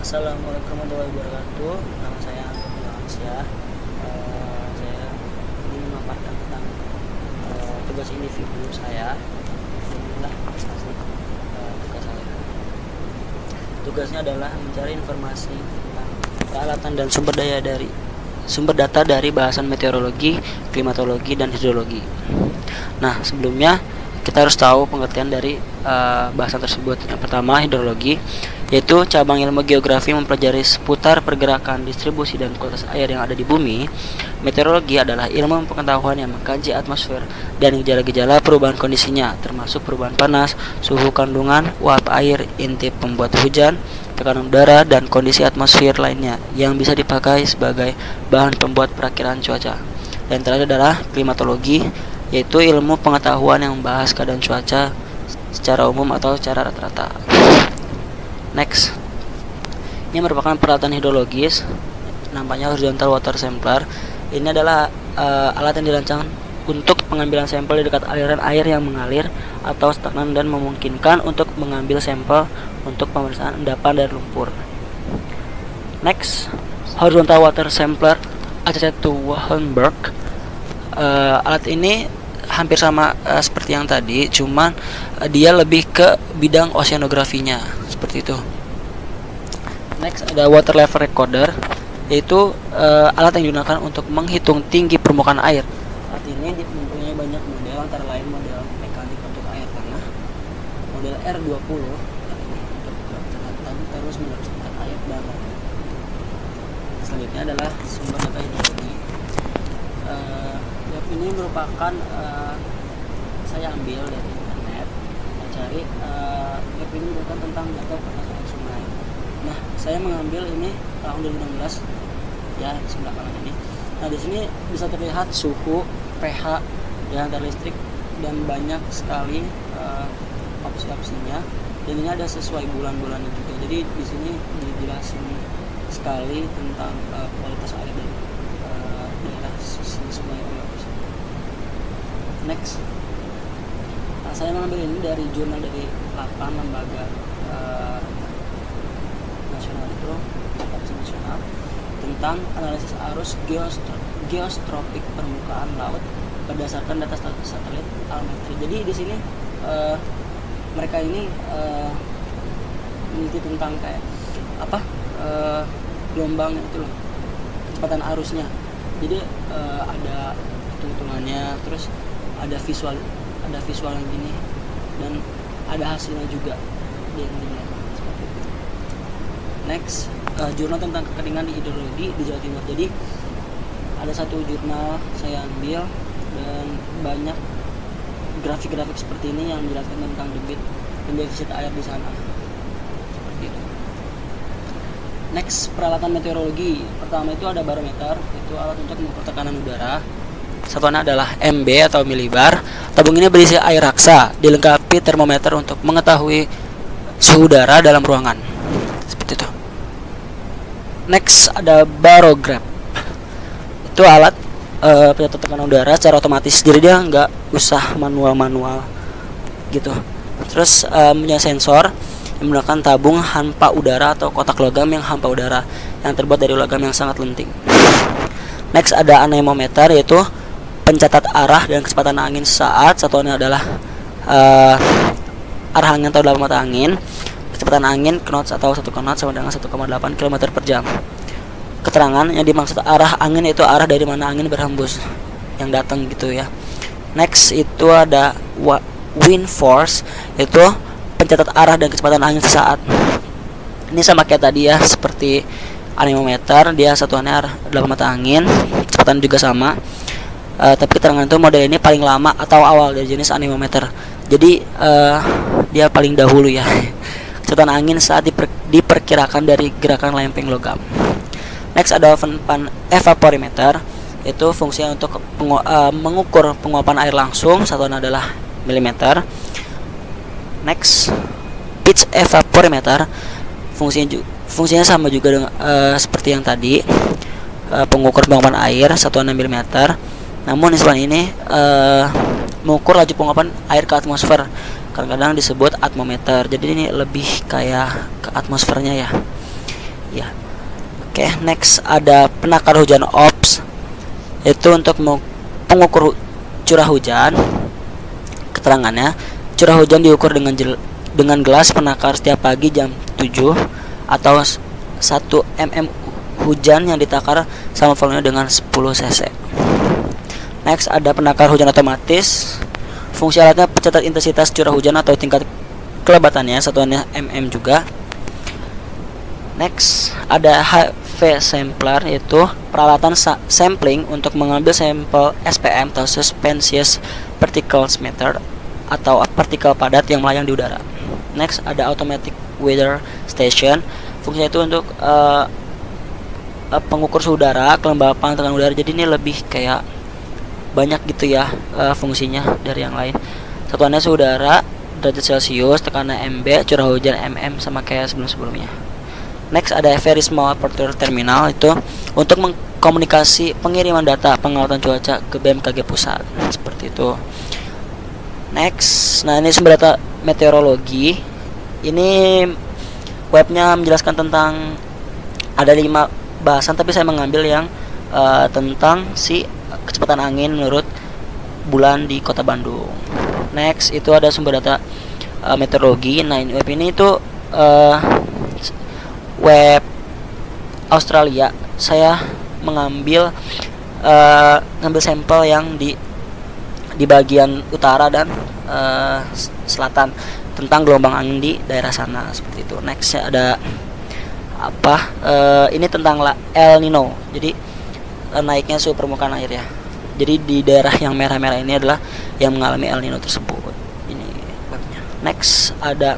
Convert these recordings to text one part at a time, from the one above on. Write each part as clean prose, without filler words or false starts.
Assalamualaikum warahmatullahi wabarakatuh. Nama saya Anton Alansyah. Saya ingin memaparkan tentang tugas individu saya. Inilah prestasi tugas saya. Tugasnya adalah mencari informasi tentang peralatan dan sumber data dari bahasan meteorologi, klimatologi, dan hidrologi. Nah, sebelumnya kita harus tahu pengertian dari bahasan tersebut. Yang pertama, hidrologi, yaitu cabang ilmu geografi mempelajari seputar pergerakan, distribusi, dan kualitas air yang ada di bumi. Meteorologi adalah ilmu pengetahuan yang mengkaji atmosfer dan gejala-gejala perubahan kondisinya, termasuk perubahan panas, suhu kandungan, uap air, intip pembuat hujan, tekanan udara, dan kondisi atmosfer lainnya yang bisa dipakai sebagai bahan pembuat perakiraan cuaca. Dan terakhir adalah klimatologi, yaitu ilmu pengetahuan yang membahas keadaan cuaca secara umum atau secara rata-rata. Next, ini merupakan peralatan hidrologis, namanya horizontal water sampler. Ini adalah alat yang dirancang untuk pengambilan sampel di dekat aliran air yang mengalir atau stagnan dan memungkinkan untuk mengambil sampel untuk pemeriksaan endapan dan lumpur. Next, horizontal water sampler ACC Hohenberg. Alat ini hampir sama seperti yang tadi, cuman dia lebih ke bidang oceanografinya, seperti itu. Next, ada water level recorder, yaitu alat yang digunakan untuk menghitung tinggi permukaan air. Alat ini mempunyai banyak model, antara lain model mekanik untuk air tanah, model R20 untuk catatan terus menerus tentang air dalam. Selanjutnya adalah sumber data hidrologi. Ini merupakan saya ambil dari internet, mencari web ini merupakan tentang data permasalahan sungai. Nah, saya mengambil ini tahun 2016 ya, sebelah kanan ini. Nah, di sini bisa terlihat suhu, pH, dan listrik, dan banyak sekali opsi-opsinya. Dan ini ada sesuai bulan-bulannya juga. Jadi di sini dijelasin sekali tentang kualitas air dari daerah sungai. Next, saya mengambil ini dari jurnal dari 8 lembaga nasional itu, nasional, tentang analisis arus geostropik permukaan laut berdasarkan data satelit almetri. Jadi di sini mereka ini meneliti tentang kayak apa gelombang itu loh, kecepatan arusnya. Jadi ada hitung-hitungannya, terus ada visual yang gini, dan ada hasilnya juga yang dilihat seperti itu. Next, jurnal tentang kekeringan di hidrologi di Jawa Timur. Jadi ada satu jurnal saya ambil, dan banyak grafik-grafik seperti ini yang menjelaskan tentang debit dan defisit air di sana, seperti itu. Next, peralatan meteorologi. Pertama itu ada barometer, itu alat untuk mengukur tekanan udara. Satuannya adalah MB atau milibar. Tabung ini berisi air raksa, dilengkapi termometer untuk mengetahui suhu udara dalam ruangan, seperti itu. Next, ada barograph. Itu alat pencatat tekanan udara secara otomatis, jadi dia nggak usah manual gitu. Terus punya sensor yang menggunakan tabung hampa udara atau kotak logam yang hampa udara yang terbuat dari logam yang sangat lenting. Next, ada anemometer, yaitu pencatat arah dan kecepatan angin saat satuannya adalah arah angin atau dalam mata angin. Kecepatan angin knots atau 1 knot sama dengan 1,8 km per jam. Keterangan yang dimaksud arah angin itu arah dari mana angin berhembus yang datang gitu ya. Next, itu ada wind force, itu pencatat arah dan kecepatan angin sesaat. Ini sama kayak tadi ya, seperti anemometer, dia satuannya arah dalam mata angin, kecepatan juga sama. Tapi keterangan itu model ini paling lama atau awal dari jenis anemometer. Jadi dia paling dahulu ya. Kecepatan angin saat diperkirakan dari gerakan lempeng logam. Next, ada evaporimeter, itu fungsinya untuk mengukur penguapan air langsung, satuan adalah milimeter. Next, pitch evaporimeter, fungsinya sama juga dengan seperti yang tadi, pengukur penguapan air, satuan milimeter. Namun istilah ini mengukur laju penguapan air ke atmosfer, kadang-kadang disebut atmometer. Jadi ini lebih kayak ke atmosfernya ya. ya. Oke, next ada penakar hujan ops, itu untuk pengukur curah hujan. Keterangannya, curah hujan diukur dengan gelas penakar setiap pagi jam 7 atau 1 mm hujan yang ditakar sama volume dengan 10 cc. Next ada penakar hujan otomatis. Fungsi alatnya pencatat intensitas curah hujan atau tingkat kelebatannya, satuannya mm juga. Next ada HV sampler, yaitu peralatan sampling untuk mengambil sampel SPM atau Suspensious Particles Meter atau partikel padat yang melayang di udara. Next ada automatic weather station. Fungsinya itu untuk pengukur suhu udara, kelembapan, tekanan udara. Jadi ini lebih kayak banyak gitu ya fungsinya dari yang lain. Satuannya suhu udara, derajat Celcius, tekanan MB, curah hujan mm, sama kayak sebelum-sebelumnya. Next ada very small portable terminal, itu untuk mengkomunikasi pengiriman data pengamatan cuaca ke BMKG pusat, seperti itu. Next, nah ini sumber data meteorologi. Ini webnya menjelaskan tentang ada 5 bahasan, tapi saya mengambil yang tentang si kecepatan angin menurut bulan di Kota Bandung. Next itu ada sumber data meteorologi. Nah, web ini itu web Australia. Saya mengambil sampel yang di bagian utara dan selatan tentang gelombang angin di daerah sana, seperti itu. Next ada ini tentang El Nino. Jadi naiknya suhu permukaan air ya. Jadi di daerah yang merah-merah ini adalah yang mengalami El Nino tersebut. Ini webnya. Next ada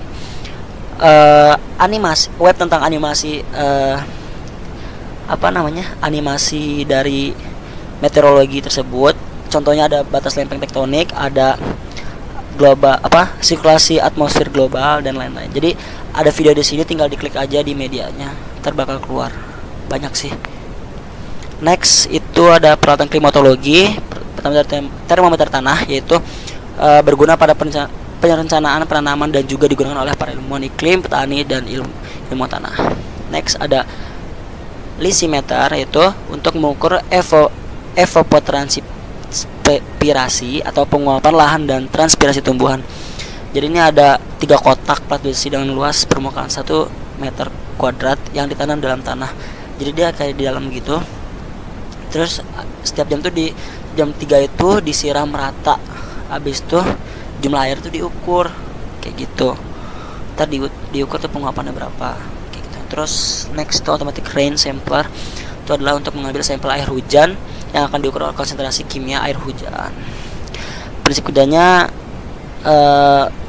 animasi, web tentang animasi animasi dari meteorologi tersebut. Contohnya ada batas lempeng tektonik, ada global sirkulasi atmosfer global dan lain-lain. Jadi ada video di sini, tinggal diklik aja di medianya, ntar bakal keluar. Banyak sih. Next itu ada peralatan klimatologi, pertama termometer tanah, yaitu berguna pada perencanaan penanaman dan juga digunakan oleh para ilmuwan iklim, petani, dan ilmuwan tanah. Next ada lisimeter, yaitu untuk mengukur evapotranspirasi atau penguapan lahan dan transpirasi tumbuhan. Jadi ini ada 3 kotak plat besi dengan luas permukaan 1 meter kuadrat yang ditanam dalam tanah. Jadi dia kayak di dalam gitu. Terus setiap jam tuh di jam 3 itu disiram rata. Habis itu jumlah air tuh diukur kayak gitu. Ntar diukur tuh penguapannya berapa kayak gitu. Terus next itu automatic rain sampler. Itu adalah untuk mengambil sampel air hujan yang akan diukur konsentrasi kimia air hujan. Prinsip kerjanya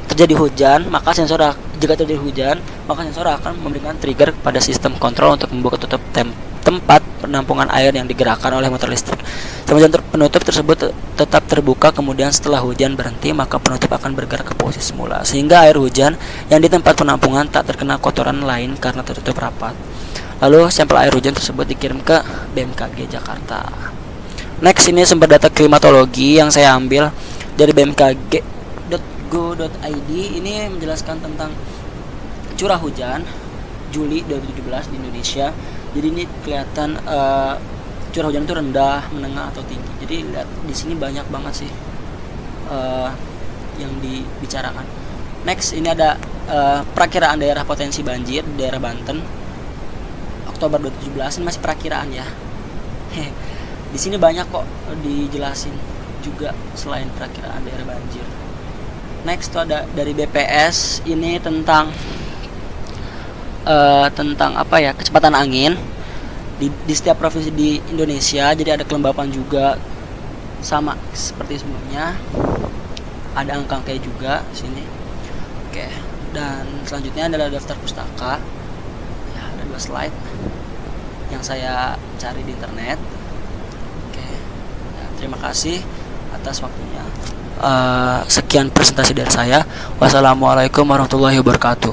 terjadi hujan, maka jika terjadi hujan, maka sensor akan memberikan trigger pada sistem kontrol untuk membuka tutup tempat penampungan air yang digerakkan oleh motor listrik. Semenjak penutup tersebut tetap terbuka, kemudian setelah hujan berhenti, maka penutup akan bergerak ke posisi semula, sehingga air hujan yang di tempat penampungan tak terkena kotoran lain karena tertutup rapat. Lalu sampel air hujan tersebut dikirim ke BMKG Jakarta. Next ini sumber data klimatologi yang saya ambil dari bmkg.go.id. Ini menjelaskan tentang curah hujan Juli 2017 di Indonesia. Jadi ini kelihatan curah hujan itu rendah, menengah, atau tinggi. Jadi lihat di sini banyak banget sih yang dibicarakan. Next ini ada perakiraan daerah potensi banjir di daerah Banten Oktober 2017. Ini masih perakiraan ya. Di sini banyak kok dijelasin juga selain perakiraan daerah banjir. Next itu ada dari BPS, ini tentang kecepatan angin di setiap provinsi di Indonesia. Jadi ada kelembapan juga, sama seperti sebelumnya. Ada angka juga di sini. Oke, dan selanjutnya adalah daftar pustaka. Ya, ada 2 slide yang saya cari di internet. Oke, ya, terima kasih atas waktunya. Sekian presentasi dari saya. Wassalamualaikum warahmatullahi wabarakatuh.